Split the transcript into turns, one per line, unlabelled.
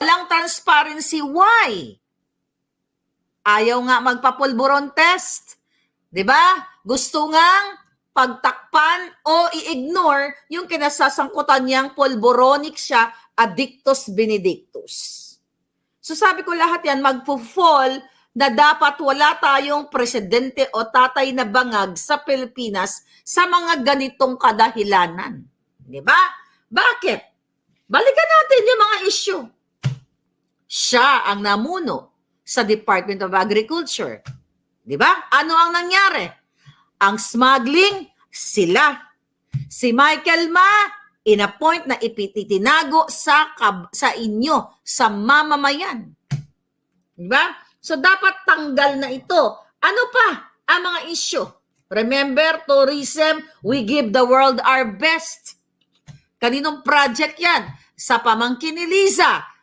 Walang transparency. Why? Ayaw nga magpapulburon test. 'Di ba? Gusto ngang pagtakpan o i-ignore yung kinasasangkutan niyang pulboronic siya, addictus benedictus. So sabi ko lahat yan magpo-fall na dapat wala tayong presidente o tatay na bangag sa Pilipinas sa mga ganitong kadahilanan. Di ba? Bakit? Balikan natin yung mga issue. Siya ang namuno sa Department of Agriculture. Di ba? Ano ang nangyari? Ang smuggling, sila. Si Michael Ma, in-appoint na ipititinago sa inyo, sa mamamayan. Diba? So, dapat tanggal na ito. Ano pa ang mga issue? Remember, tourism, we give the world our best. Kaninong project yan? Sa pamangkin ni Liza,